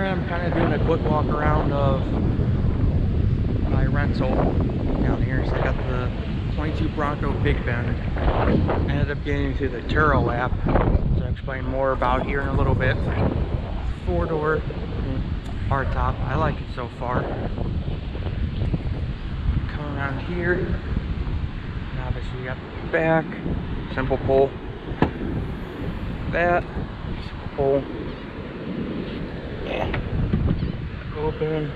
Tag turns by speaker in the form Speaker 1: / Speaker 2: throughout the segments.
Speaker 1: I am kind of doing a quick walk around of my rental down here. So I got the 22 Bronco Big Bend. I ended up getting through the Turo app, so I'll explain more about here in a little bit. 4-door hardtop. I like it so far. Come around here, and obviously you got the back, simple pull. That simple pull. Yeah. Open.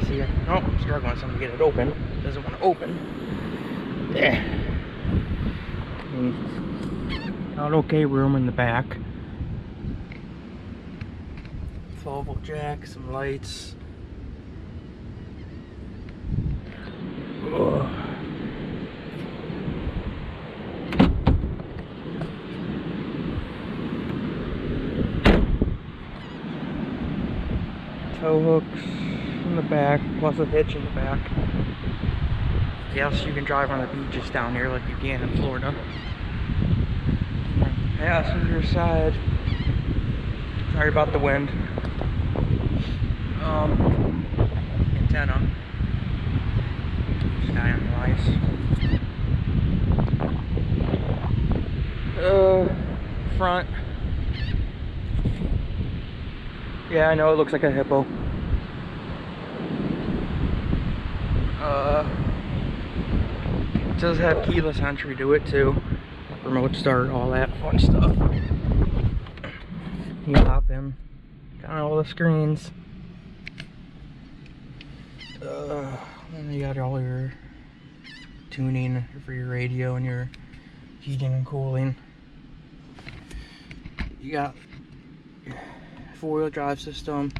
Speaker 1: See, oh, I'm struggling some to get it open. Doesn't want to open. Yeah. Got okay room in the back. 12-volt jack, some lights. Ugh. Tow hooks in the back, plus a hitch in the back. Yes, you can drive on the beaches down here like you can in Florida. Passenger side. Sorry about the wind. Antenna. Sky on the ice. Front. Yeah, I know it looks like a hippo. It does have keyless entry to it too. Remote start, all that fun stuff. You can hop in. Got all the screens. Then you got all your tuning for your radio and your heating and cooling. You got your 4-wheel drive system,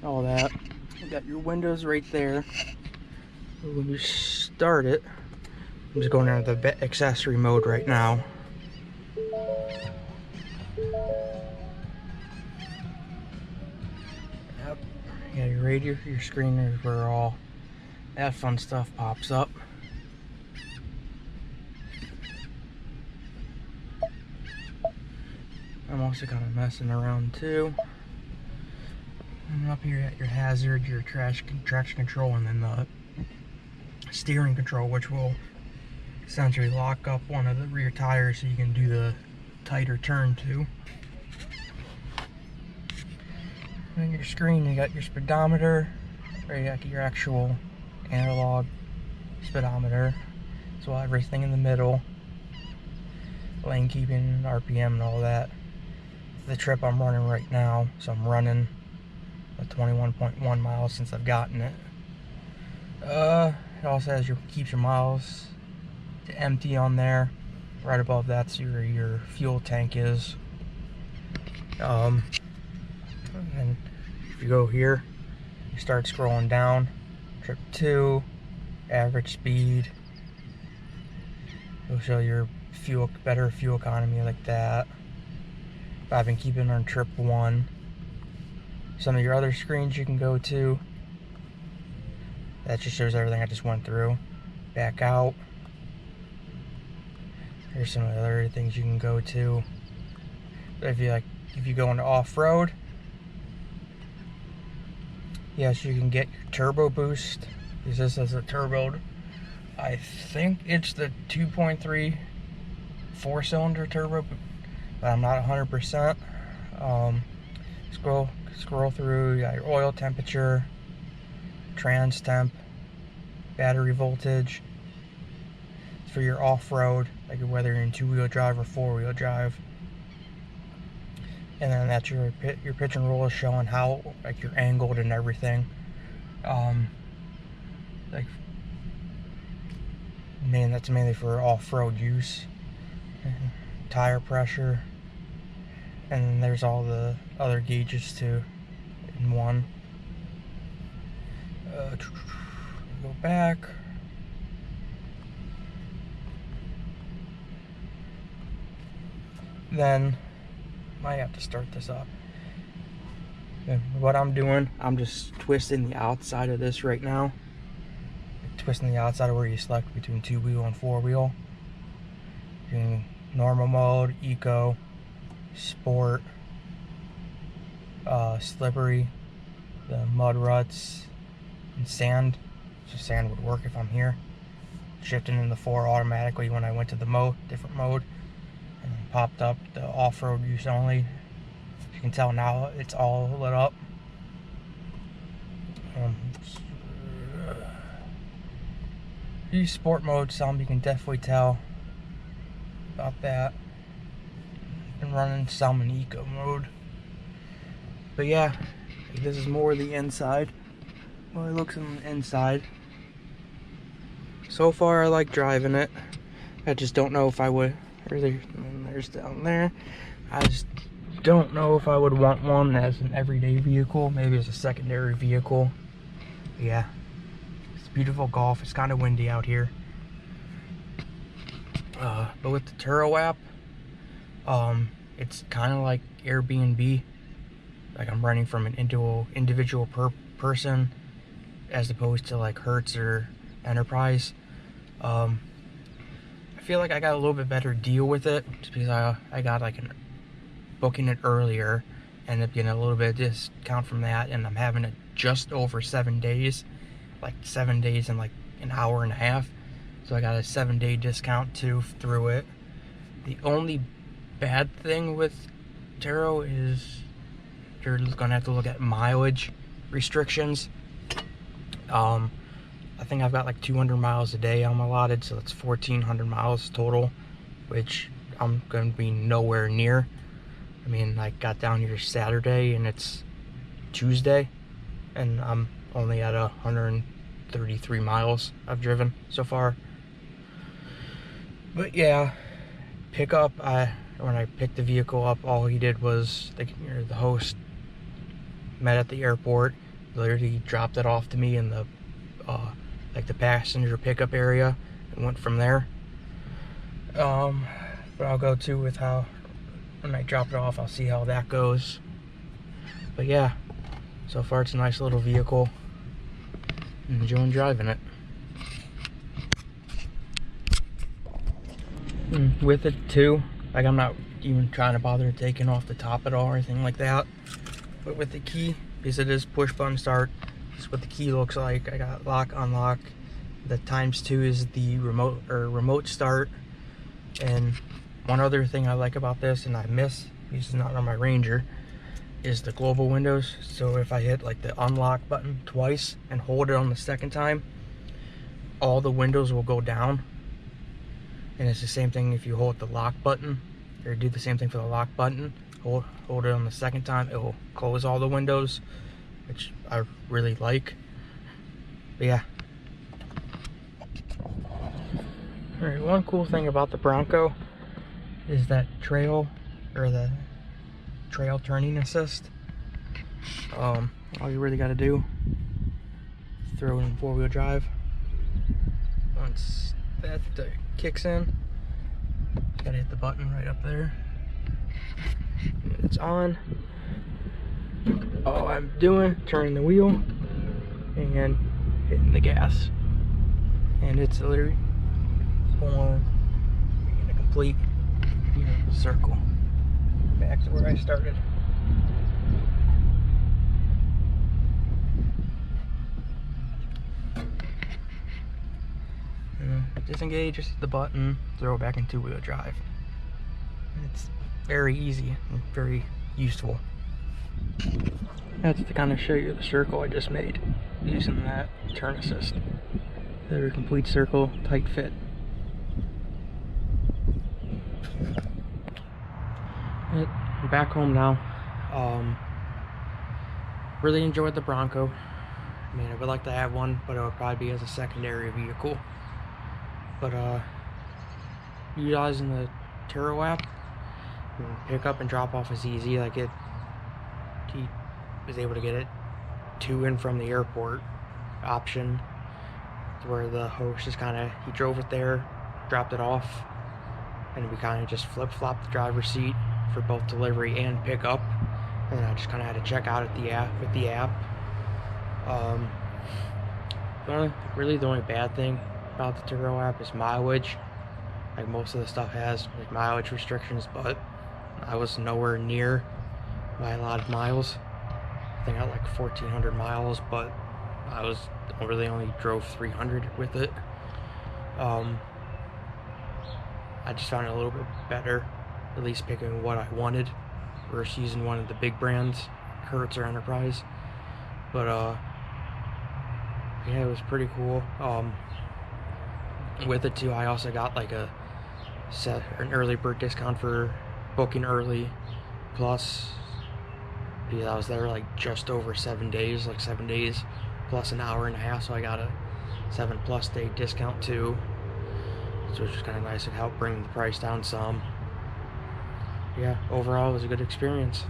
Speaker 1: all that. You got your windows right there. When you start it, I'm just going into the accessory mode right now. Yep. You got your radio, your screeners where all that fun stuff pops up. I'm also kind of messing around too. And up here at your hazard, your traction control, and then the steering control, which will essentially lock up one of the rear tires so you can do the tighter turn too. And your screen, you got your speedometer, or you got your actual analog speedometer, so everything in the middle, lane keeping, RPM, and all that. The trip I'm running right now, so I'm running at 21.1 miles since I've gotten it. It also has keeps your miles to empty on there. Right above that's your fuel tank is. And if you go here, you start scrolling down. Trip 2, average speed. It'll show your better fuel economy like that. I've been keeping on trip 1. Some of your other screens you can go to. That just shows everything I just went through. Back out. Here's some of the other things you can go to. If you go into off-road, yes, you can get your turbo boost. Because this is a turbo. I think it's the 2.3 4-cylinder turbo, but I'm not 100%. Scroll through. You got your oil temperature, trans temp, battery voltage. It's for your off-road, like whether you're in 2-wheel drive or 4-wheel drive. And then that's your pitch and roll is showing how like you're angled and everything. That's mainly for off-road use. Tire pressure, and then there's all the other gauges too in one. Go back. Then might have to start this up. And what I'm doing, I'm just twisting the outside of this right now. Twisting the outside of where you select between 2-wheel and 4-wheel. Normal mode, eco, sport, slippery, the mud ruts, and sand. So sand would work if I'm here. Shifting in the 4 automatically when I went to the different mode, and then popped up the off-road use only. As you can tell now, it's all lit up. Use sport mode some, you can definitely tell about that. Been running some in eco mode. But yeah, this is more the inside. Well, it looks on the inside. So far, I like driving it. I just don't know if I would. There's down there. I just don't know if I would want one as an everyday vehicle. Maybe as a secondary vehicle. But yeah, it's beautiful golf. It's kind of windy out here. But with the Turo app, it's kind of like Airbnb. Like I'm running from an individual person, as opposed to like Hertz or Enterprise. I feel like I got a little bit better deal with it, just because I got like booking it earlier, ended up getting a little bit of discount from that, and I'm having it just over 7 days, like 7 days and like an hour and a half. So I got a 7-day discount too through it. The only bad thing with Turo is you're gonna have to look at mileage restrictions. I think I've got like 200 miles a day I'm allotted, so that's 1,400 miles total, which I'm gonna be nowhere near. I mean, I got down here Saturday and it's Tuesday, and I'm only at 133 miles I've driven so far. But yeah, pickup, when I picked the vehicle up, all he did was, the host met at the airport, literally dropped it off to me in the like the passenger pickup area, and went from there. But I'll go to with how when I drop it off, I'll see how that goes. But yeah, so far it's a nice little vehicle. I'm enjoying driving it. With it too, like I'm not even trying to bother taking off the top at all or anything like that. But with the key, because it is push button start, this is what the key looks like. I got lock, unlock. The ×2 is the remote start. And one other thing I like about this, and I miss, because it's not on my Ranger, is the global windows. So if I hit like the unlock button twice and hold it on the second time, all the windows will go down. And it's the same thing if you hold the lock button, or do the same thing for the lock button. Hold it on the second time, it will close all the windows, which I really like. But yeah. Alright, one cool thing about the Bronco is that trail turning assist. All you really got to do is throw it in 4-wheel drive. Once that kicks in, you gotta hit the button right up there. And it's on. All I'm doing, turning the wheel and hitting the gas, and it's literally going in a complete circle back to where I started. Disengage, just hit the button, throw it back in 2-wheel drive. It's very easy and very useful. That's to kind of show you the circle I just made using that turn assist. They're a complete circle, tight fit. I'm back home now. Really enjoyed the Bronco. I mean, I would like to have one, but it would probably be as a secondary vehicle. But utilizing the Turo app, pick up and drop off is easy. Like he was able to get it to and from the airport option, to where the host just he drove it there, dropped it off, and we kind of just flip-flopped the driver's seat for both delivery and pickup. And I just kind of had to check out at the app with the app. But really the only bad thing about the Turo app is mileage. Like most of the stuff has like mileage restrictions, but I was nowhere near my allotted miles. I think I got like 1,400 miles, but I really only drove 300 with it. I just found it a little bit better, at least picking what I wanted versus using one of the big brands, Hertz or Enterprise. But yeah, it was pretty cool. With it too, I also got like an early bird discount for booking early. Plus, because I was there like just over 7 days, like 7 days plus an hour and a half, so I got a 7+ day discount too, so which was kind of nice. It helped bring the price down some. Yeah, overall it was a good experience.